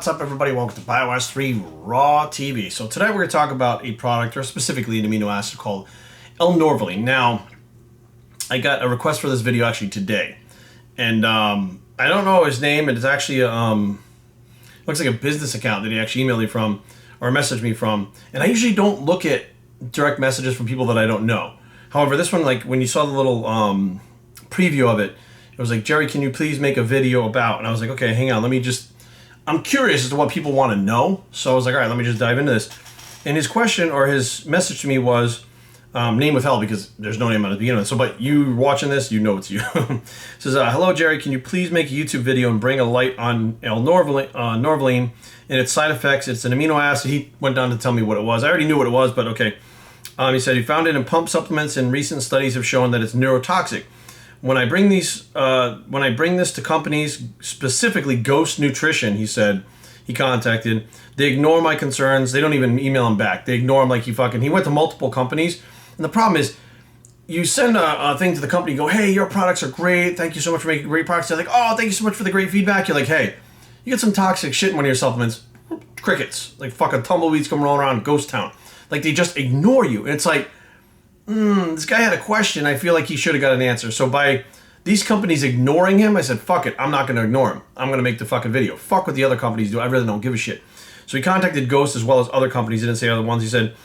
What's up, everybody? Welcome to BioS 3 Raw TV. So today we're going to talk about a product, or specifically an amino acid called L-NORVALINE. Now, I got a request for this video actually today, and I don't know his name, and it's actually looks like a business account that he actually emailed me from, or messaged me from. And I usually don't look at direct messages from people that I don't know. However, this one, like when you saw the little preview of it, it was like, Jerry, can you please make a video about? And I was like, okay, hang on, I'm curious as to what people want to know. So I was like, all right, let me just dive into this. And his question, or his message to me was, name withheld because there's no name on the beginning. So, but you watching this, you know it's you. It says, hello, Jerry, can you please make a YouTube video and bring a light on L-NORVALINE and its side effects? It's an amino acid. He went down to tell me what it was. I already knew what it was, but okay. He said he found it in pump supplements, and recent studies have shown that it's neurotoxic. When I bring this to companies, specifically Ghost Nutrition, he said, he contacted, they ignore my concerns. They don't even email him back. They ignore him like he went to multiple companies. And the problem is, you send a thing to the company, go, hey, your products are great. Thank you so much for making great products. They're like, oh, thank you so much for the great feedback. You're like, hey, you get some toxic shit in one of your supplements. Crickets. Like fucking tumbleweeds come rolling around Ghost Town. Like they just ignore you. And it's like, this guy had a question. I feel like he should have got an answer. So by these companies ignoring him, I said, fuck it. I'm not going to ignore him. I'm going to make the fucking video. Fuck what the other companies do. I really don't give a shit. So he contacted Ghost as well as other companies. He didn't say other ones. He said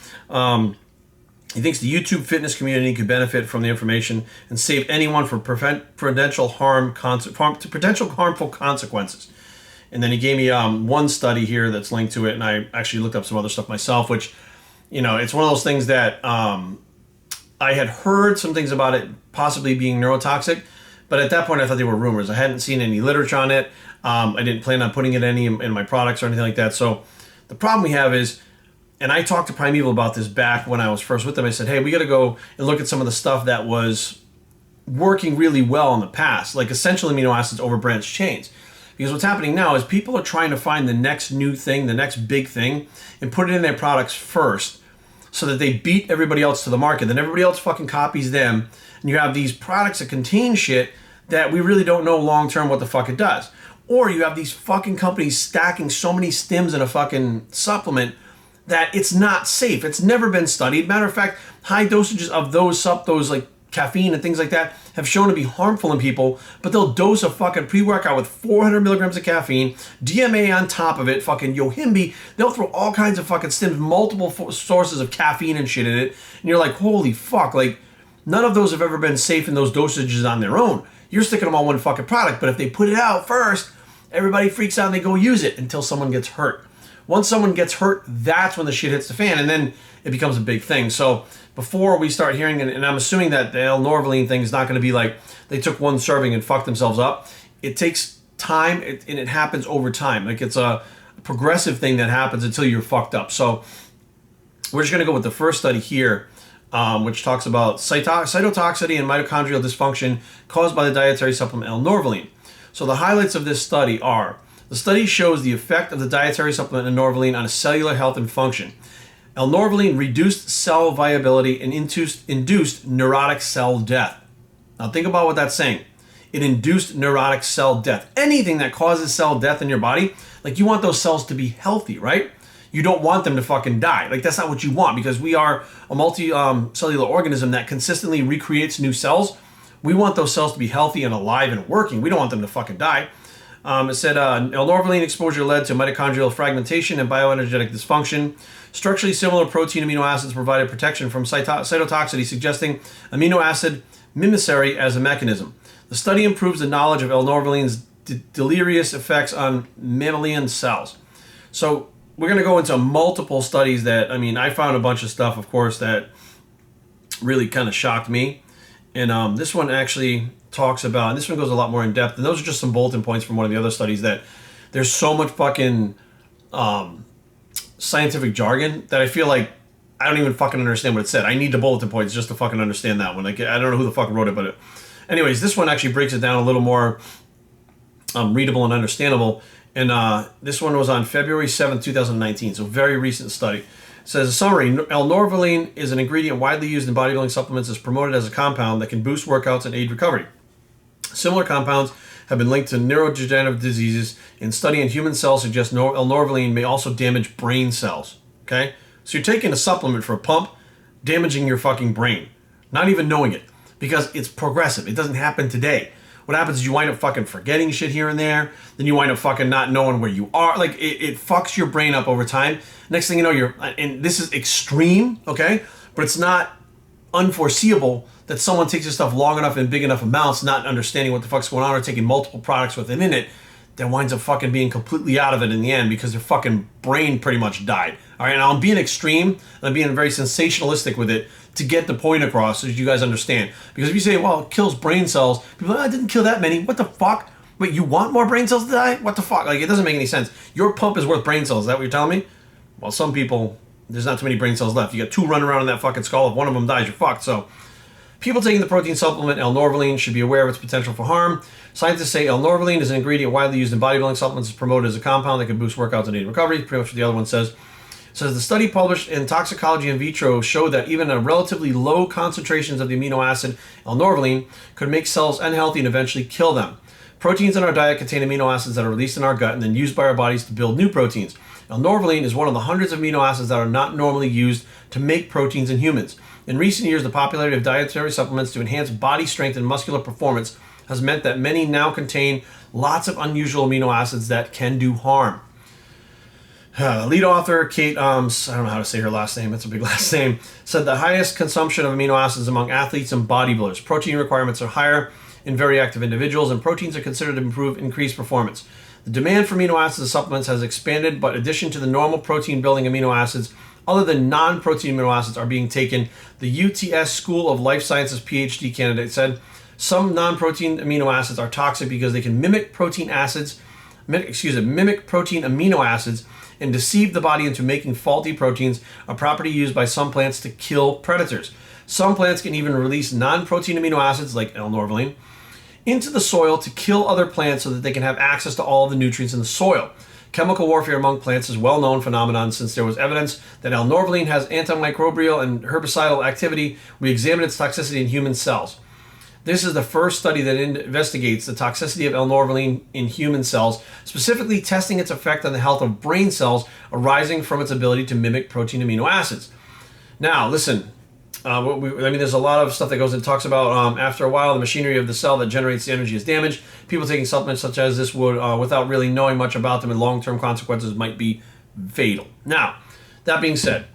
he thinks the YouTube fitness community could benefit from the information and save anyone from potential harmful consequences. And then he gave me one study here that's linked to it. And I actually looked up some other stuff myself, which, you know, it's one of those things that I had heard some things about it possibly being neurotoxic, but at that point I thought they were rumors. I hadn't seen any literature on it. I didn't plan on putting it in my products or anything like that. So the problem we have is, and I talked to Primeval about this back when I was first with them. I said, hey, we got to go and look at some of the stuff that was working really well in the past, like essential amino acids over branched chains. Because what's happening now is people are trying to find the next new thing, the next big thing, and put it in their products first, so that they beat everybody else to the market. Then everybody else fucking copies them. And you have these products that contain shit that we really don't know long-term what the fuck it does. Or you have these fucking companies stacking so many stims in a fucking supplement that it's not safe. It's never been studied. Matter of fact, high dosages of those like caffeine and things like that have shown to be harmful in people, but they'll dose a fucking pre-workout with 400 milligrams of caffeine, DMA on top of it, fucking Yohimbe. They'll throw all kinds of fucking stims, multiple sources of caffeine and shit in it, and you're like, holy fuck, like, none of those have ever been safe in those dosages on their own. You're sticking them on one fucking product, but if they put it out first, everybody freaks out and they go use it until someone gets hurt. Once someone gets hurt, that's when the shit hits the fan, and then it becomes a big thing. So before we start hearing, and I'm assuming that the L-NORVALINE thing is not going to be like they took one serving and fucked themselves up. It takes time, and it happens over time. Like it's a progressive thing that happens until you're fucked up. So we're just going to go with the first study here, which talks about cytotoxicity and mitochondrial dysfunction caused by the dietary supplement L-NORVALINE. So the highlights of this study are: the study shows the effect of the dietary supplement L-NORVALINE on cellular health and function. L-NORVALINE reduced cell viability and induced neurotic cell death. Now think about what that's saying. It induced neurotic cell death. Anything that causes cell death in your body, like you want those cells to be healthy, right? You don't want them to fucking die. Like that's not what you want, because we are a multi-cellular organism that consistently recreates new cells. We want those cells to be healthy and alive and working. We don't want them to fucking die. It said L-NORVALINE exposure led to mitochondrial fragmentation and bioenergetic dysfunction. Structurally similar protein amino acids provided protection from cytotoxicity, suggesting amino acid mimicry as a mechanism. The study improves the knowledge of L-NORVALINE's deleterious effects on mammalian cells. So we're going to go into multiple studies that, I mean, I found a bunch of stuff, of course, that really kind of shocked me. And this one actually talks about, and this one goes a lot more in depth, and those are just some bulletin points from one of the other studies, that there's so much fucking scientific jargon that I feel like I don't even fucking understand what it said. I need the bulletin points just to fucking understand that one. Like, I don't know who the fuck wrote it, but anyways, this one actually breaks it down a little more readable and understandable. And this one was on February 7th, 2019, so very recent study. It says, a summary: L-NORVALINE is an ingredient widely used in bodybuilding supplements. Is promoted as a compound that can boost workouts and aid recovery. Similar compounds have been linked to neurodegenerative diseases, and study in human cells suggests L-NORVALINE may also damage brain cells. Okay? So you're taking a supplement for a pump, damaging your fucking brain, not even knowing it, because it's progressive. It doesn't happen today. What happens is you wind up fucking forgetting shit here and there. Then you wind up fucking not knowing where you are. Like, it fucks your brain up over time. Next thing you know, and this is extreme, okay? But it's not unforeseeable that someone takes this stuff long enough in big enough amounts, not understanding what the fuck's going on, or taking multiple products with it in it, that winds up fucking being completely out of it in the end because their fucking brain pretty much died. All right, now I'm being extreme, and I'm being very sensationalistic with it to get the point across so that you guys understand. Because if you say, well, it kills brain cells, people are like, oh, it didn't kill that many. What the fuck? Wait, you want more brain cells to die? What the fuck? Like, it doesn't make any sense. Your pump is worth brain cells. Is that what you're telling me? Well, some people, there's not too many brain cells left. You got 2 running around in that fucking skull. If one of them dies, you're fucked. So people taking the protein supplement L-NORVALINE should be aware of its potential for harm. Scientists say L-NORVALINE is an ingredient widely used in bodybuilding supplements. It's promoted as a compound that can boost workouts and aid recovery. Pretty much what the other one says. It says the study published in Toxicology in Vitro showed that even at relatively low concentrations of the amino acid L-NORVALINE could make cells unhealthy and eventually kill them. Proteins in our diet contain amino acids that are released in our gut and then used by our bodies to build new proteins. L-NORVALINE is one of the hundreds of amino acids that are not normally used to make proteins in humans. In recent years, the popularity of dietary supplements to enhance body strength and muscular performance has meant that many now contain lots of unusual amino acids that can do harm. Lead author Kate, I don't know how to say her last name, it's a big last name, said the highest consumption of amino acids among athletes and bodybuilders. Protein requirements are higher in very active individuals, and proteins are considered to improve increased performance. The demand for amino acids and supplements has expanded, but in addition to the normal protein-building amino acids, other than non-protein amino acids are being taken. The UTS School of Life Sciences PhD candidate said some non-protein amino acids are toxic because they can mimic protein amino acids and deceive the body into making faulty proteins, a property used by some plants to kill predators. Some plants can even release non-protein amino acids, like L-NORVALINE, into the soil to kill other plants so that they can have access to all of the nutrients in the soil. Chemical warfare among plants is a well-known phenomenon since there was evidence that L-NORVALINE has antimicrobial and herbicidal activity. We examined its toxicity in human cells. This is the first study that investigates the toxicity of L-NORVALINE in human cells, specifically testing its effect on the health of brain cells arising from its ability to mimic protein amino acids. Now, listen, there's a lot of stuff that goes and talks about after a while, the machinery of the cell that generates the energy is damaged. People taking supplements such as this would, without really knowing much about them, and long-term consequences might be fatal. Now, that being said,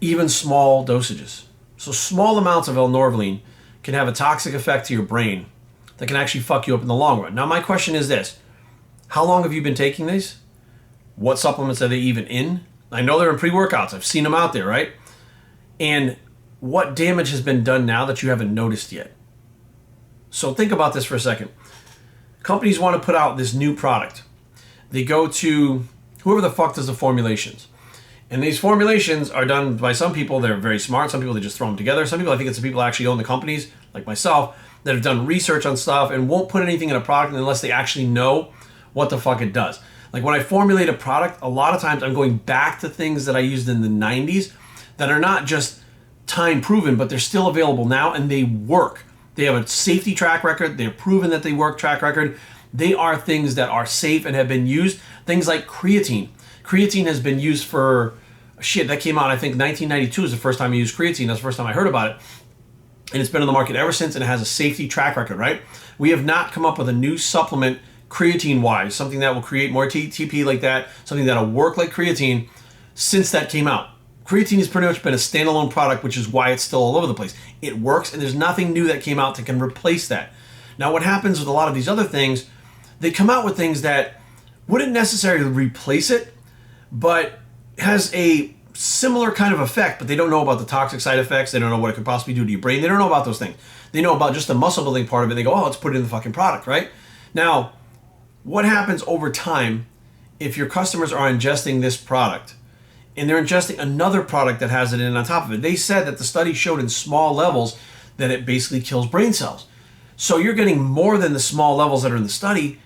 even small dosages. So small amounts of L-NORVALINE can have a toxic effect to your brain that can actually fuck you up in the long run. Now, my question is this. How long have you been taking these? What supplements are they even in? I know they're in pre-workouts. I've seen them out there, right? And what damage has been done now that you haven't noticed yet? So think about this for a second. Companies want to put out this new product. They go to whoever the fuck does the formulations. And these formulations are done by some people. They're very smart. Some people, they just throw them together. Some people, I think it's the people that actually own the companies, like myself, that have done research on stuff and won't put anything in a product unless they actually know what the fuck it does. Like when I formulate a product, a lot of times I'm going back to things that I used in the 90s that are not just time proven, but they're still available now and they work. They have a safety track record. They're proven that they work track record. They are things that are safe and have been used. Things like creatine. Creatine has been used for, shit, that came out, I think 1992 is the first time I used creatine. That's the first time I heard about it. And it's been on the market ever since, and it has a safety track record, right? We have not come up with a new supplement creatine-wise, something that will create more TP like that, something that will work like creatine since that came out. Creatine has pretty much been a standalone product, which is why it's still all over the place. It works, and there's nothing new that came out that can replace that. Now, what happens with a lot of these other things, they come out with things that wouldn't necessarily replace it, but has a similar kind of effect, but they don't know about the toxic side effects. They don't know what it could possibly do to your brain. They don't know about those things. They know about just the muscle building part of it. They go, oh, let's put it in the fucking product, right? Now, what happens over time if your customers are ingesting this product and they're ingesting another product that has it in on top of it? They said that the study showed in small levels that it basically kills brain cells. So you're getting more than the small levels that are in the study,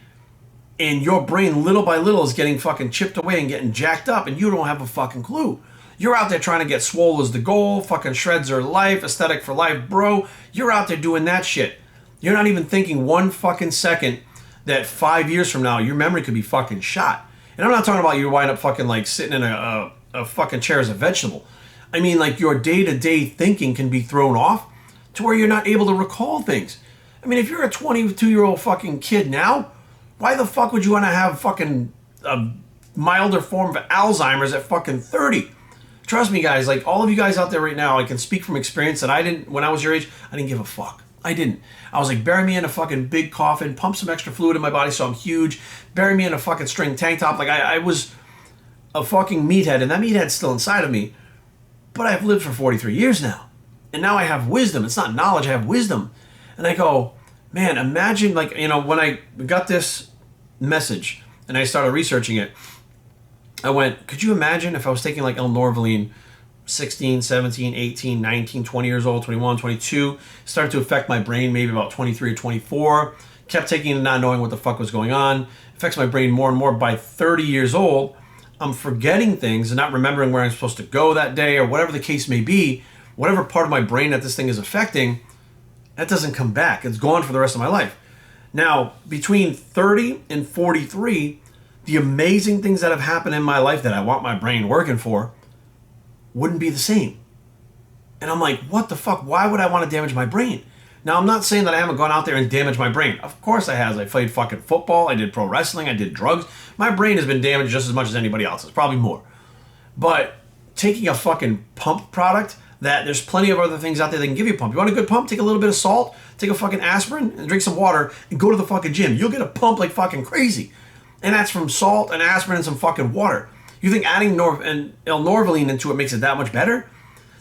and your brain little by little is getting fucking chipped away and getting jacked up, and you don't have a fucking clue. You're out there trying to get swole as the goal, fucking shreds are life, aesthetic for life, bro. You're out there doing that shit. You're not even thinking one fucking second that 5 years from now, your memory could be fucking shot. And I'm not talking about you wind up fucking like sitting in a fucking chair as a vegetable. I mean, like, your day-to-day thinking can be thrown off to where you're not able to recall things. I mean, if you're a 22-year-old fucking kid now, why the fuck would you want to have fucking a milder form of Alzheimer's at fucking 30? Trust me, guys, like, all of you guys out there right now, I can speak from experience that I didn't, when I was your age, I didn't give a fuck. I didn't. I was like, bury me in a fucking big coffin, pump some extra fluid in my body so I'm huge, bury me in a fucking string tank top. Like, I was a fucking meathead, and that meathead's still inside of me. But I've lived for 43 years now. And now I have wisdom. It's not knowledge, I have wisdom. And I go, man, imagine, like, you know, when I got this message and I started researching it, I went, could you imagine if I was taking like L-NORVALINE 16, 17, 18, 19, 20 years old, 21, 22, started to affect my brain maybe about 23 or 24, kept taking it not knowing what the fuck was going on, affects my brain more and more. By 30 years old, I'm forgetting things and not remembering where I'm supposed to go that day or whatever the case may be. Whatever part of my brain that this thing is affecting, that doesn't come back. It's gone for the rest of my life. Now, between 30 and 43, the amazing things that have happened in my life that I want my brain working for wouldn't be the same. And I'm like, what the fuck? Why would I want to damage my brain? Now, I'm not saying that I haven't gone out there and damaged my brain. Of course I have. I played fucking football. I did pro wrestling. I did drugs. My brain has been damaged just as much as anybody else's, probably more. But taking a fucking pump product, that there's plenty of other things out there that can give you a pump. You want a good pump? Take a little bit of salt, take a fucking aspirin, and drink some water, and go to the fucking gym. You'll get a pump like fucking crazy. And that's from salt and aspirin and some fucking water. You think adding L-NORVALINE into it makes it that much better?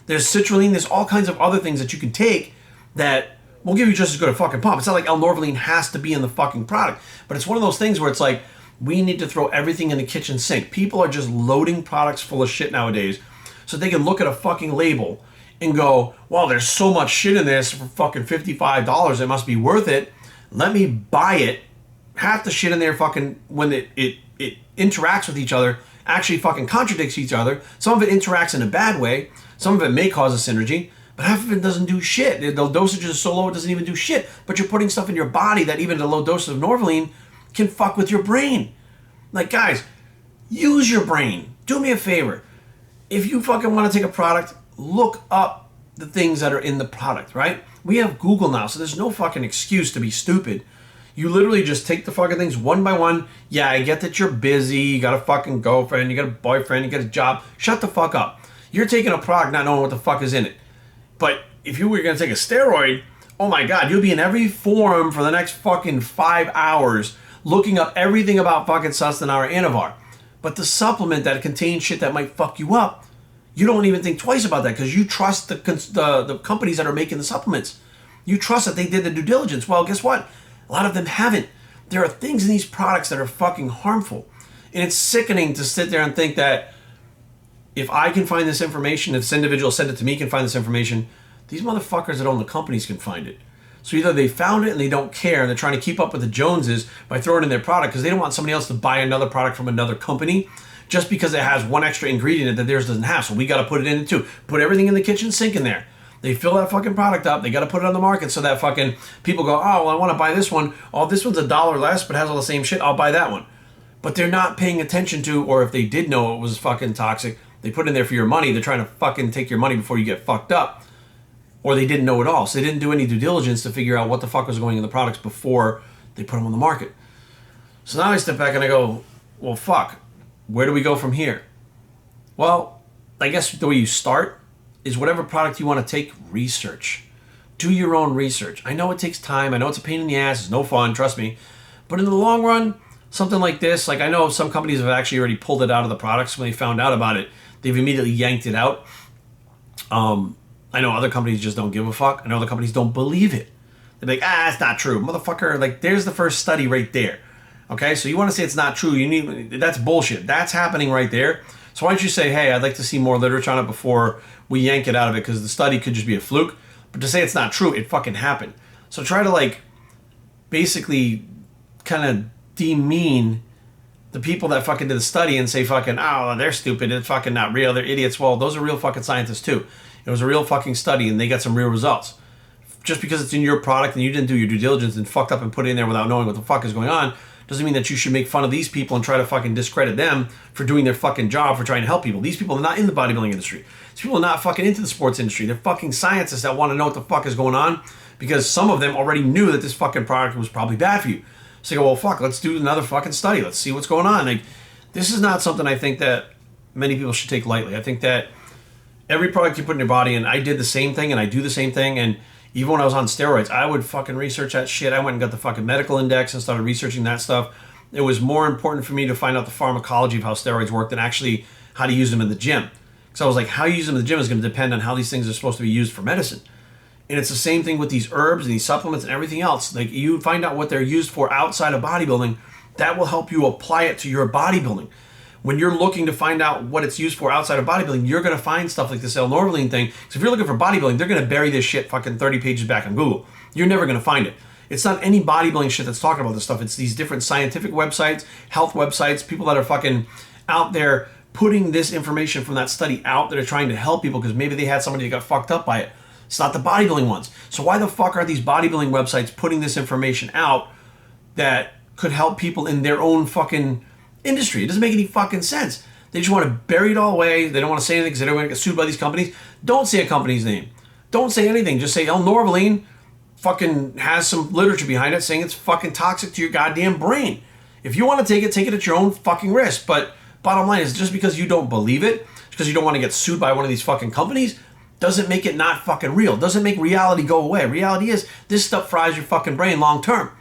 There's citrulline, there's all kinds of other things that you can take that will give you just as good a fucking pump. It's not like L-NORVALINE has to be in the fucking product, but it's one of those things where it's like, we need to throw everything in the kitchen sink. People are just loading products full of shit nowadays so they can look at a fucking label and go, well, there's so much shit in this for fucking $55, it must be worth it. Let me buy it. Half the shit in there fucking, when it interacts with each other, actually fucking contradicts each other. Some of it interacts in a bad way. Some of it may cause a synergy, but half of it doesn't do shit. The dosages are so low it doesn't even do shit. But you're putting stuff in your body that even a low dose of Norvaline can fuck with your brain. Like, guys, use your brain. Do me a favor. If you fucking want to take a product, look up the things that are in the product, right? We have Google now, so there's no fucking excuse to be stupid. You literally just take the fucking things one by one. Yeah, I get that you're busy, you got a fucking girlfriend, you got a boyfriend, you got a job. Shut the fuck up. You're taking a product not knowing what the fuck is in it. But if you were gonna take a steroid, oh my God, you'll be in every forum for the next fucking 5 hours looking up everything about fucking Sustanar or Anavar. But the supplement that contains shit that might fuck you up, you don't even think twice about that because you trust the companies that are making the supplements. You trust that they did the due diligence. Well, guess what? A lot of them haven't. There are things in these products that are fucking harmful. And it's sickening to sit there and think that if I can find this information, if this individual sent it to me can find this information, these motherfuckers that own the companies can find it. So either they found it and they don't care and they're trying to keep up with the Joneses by throwing in their product because they don't want somebody else to buy another product from another company just because it has one extra ingredient that theirs doesn't have. So we got to put it in it too. Put everything in the kitchen sink in there. They fill that fucking product up. They got to put it on the market so that fucking people go, oh, well, I want to buy this one. Oh, this one's $1 less, but has all the same shit. I'll buy that one. But they're not paying attention to, or if they did know it was fucking toxic, they put it in there for your money. They're trying to fucking take your money before you get fucked up. Or they didn't know it all. So they didn't do any due diligence to figure out what the fuck was going in the products before they put them on the market. So now I step back and I go, well, fuck. Where do we go from here? Well, I guess the way you start is whatever product you want to take, research. Do your own research. I know it takes time. I know it's a pain in the ass. It's no fun, trust me. But in the long run, something like this, like I know some companies have actually already pulled it out of the products when they found out about it. They've immediately yanked it out. I know other companies just don't give a fuck. I know other companies don't believe it. They're like, it's not true. Motherfucker, like there's the first study right there. Okay, so you want to say it's not true, that's bullshit. That's happening right there. So why don't you say, hey, I'd like to see more literature on it before we yank it out of it because the study could just be a fluke. But to say it's not true, it fucking happened. So try to like basically kind of demean the people that fucking did the study and say fucking, oh, they're stupid, it's fucking not real, they're idiots. Well, those are real fucking scientists too. It was a real fucking study and they got some real results. just because it's in your product and you didn't do your due diligence and fucked up and put it in there without knowing what the fuck is going on, doesn't mean that you should make fun of these people and try to fucking discredit them for doing their fucking job, for trying to help people. These people are not in the bodybuilding industry. These people are not fucking into the sports industry. They're fucking scientists that want to know what the fuck is going on, because some of them already knew that this fucking product was probably bad for you. So they go, well, fuck, let's do another fucking study. Let's see what's going on. Like, this is not something I think that many people should take lightly. I think that every product you put in your body, and I did the same thing, and I do the same thing, and even when I was on steroids, I would fucking research that shit. I went and got the fucking medical index and started researching that stuff. It was more important for me to find out the pharmacology of how steroids work than actually how to use them in the gym. Because I was like, how you use them in the gym is going to depend on how these things are supposed to be used for medicine. And it's the same thing with these herbs and these supplements and everything else. Like, you find out what they're used for outside of bodybuilding, that will help you apply it to your bodybuilding. When you're looking to find out what it's used for outside of bodybuilding, you're going to find stuff like this L-NORVALINE thing. Because if you're looking for bodybuilding, they're going to bury this shit fucking 30 pages back on Google. You're never going to find it. It's not any bodybuilding shit that's talking about this stuff. It's these different scientific websites, health websites, people that are fucking out there putting this information from that study out that are trying to help people because maybe they had somebody that got fucked up by it. It's not the bodybuilding ones. So why the fuck are these bodybuilding websites putting this information out that could help people in their own fucking industry? It doesn't make any fucking sense. They just want to bury it all away. They don't want to say anything because they don't want to get sued by these companies. Don't say a company's name. Don't say anything. Just say L-NORVALINE fucking has some literature behind it saying it's fucking toxic to your goddamn brain. If you want to take it at your own fucking risk. But bottom line is, just because you don't believe it, because you don't want to get sued by one of these fucking companies, doesn't make it not fucking real. Doesn't make reality go away. Reality is, this stuff fries your fucking brain long term.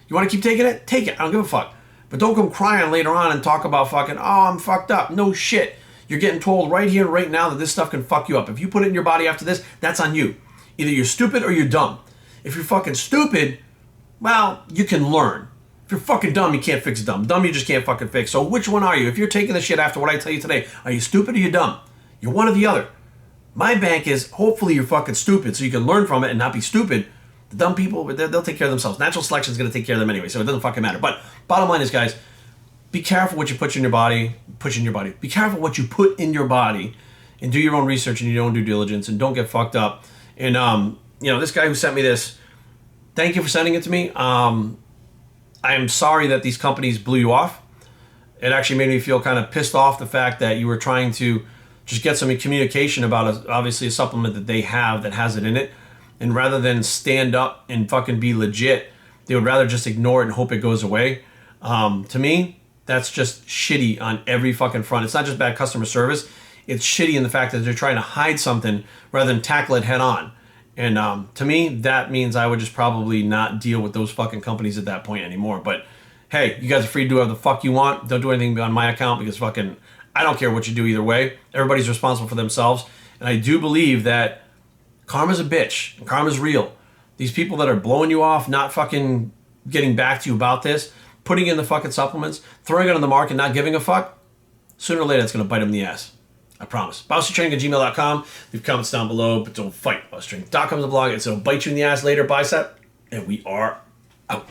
You want to keep taking it? Take it. I don't give a fuck. But don't come crying later on and talk about fucking, oh, I'm fucked up. No shit. You're getting told right here, right now that this stuff can fuck you up. If you put it in your body after this, that's on you. Either you're stupid or you're dumb. If you're fucking stupid, well, you can learn. If you're fucking dumb, you can't fix dumb. Dumb, you just can't fucking fix. So which one are you? If you're taking the shit after what I tell you today, are you stupid or you dumb? You're one or the other. My bank is, hopefully you're fucking stupid so you can learn from it and not be stupid. The dumb people, they'll take care of themselves. Natural selection is going to take care of them anyway, so it doesn't fucking matter. But bottom line is, guys, be careful what you put in your body. Be careful what you put in your body, and do your own research and your own due diligence, and don't get fucked up. And this guy who sent me this, thank you for sending it to me. I am sorry that these companies blew you off. It actually made me feel kind of pissed off, the fact that you were trying to just get some communication about obviously a supplement that they have that has it in it. And rather than stand up and fucking be legit, they would rather just ignore it and hope it goes away. To me, that's just shitty on every fucking front. It's not just bad customer service. It's shitty in the fact that they're trying to hide something rather than tackle it head on. And to me, that means I would just probably not deal with those fucking companies at that point anymore. But hey, you guys are free to do whatever the fuck you want. Don't do anything on my account, because fucking, I don't care what you do either way. Everybody's responsible for themselves. And I do believe that karma's a bitch, and karma's real. These people that are blowing you off, not fucking getting back to you about this, putting in the fucking supplements, throwing it on the market, not giving a fuck, sooner or later it's going to bite them in the ass. I promise. BowserTraining@gmail.com. Leave comments down below, but don't fight. BowserTraining.com is the blog. It'll bite you in the ass later, bicep. And we are out.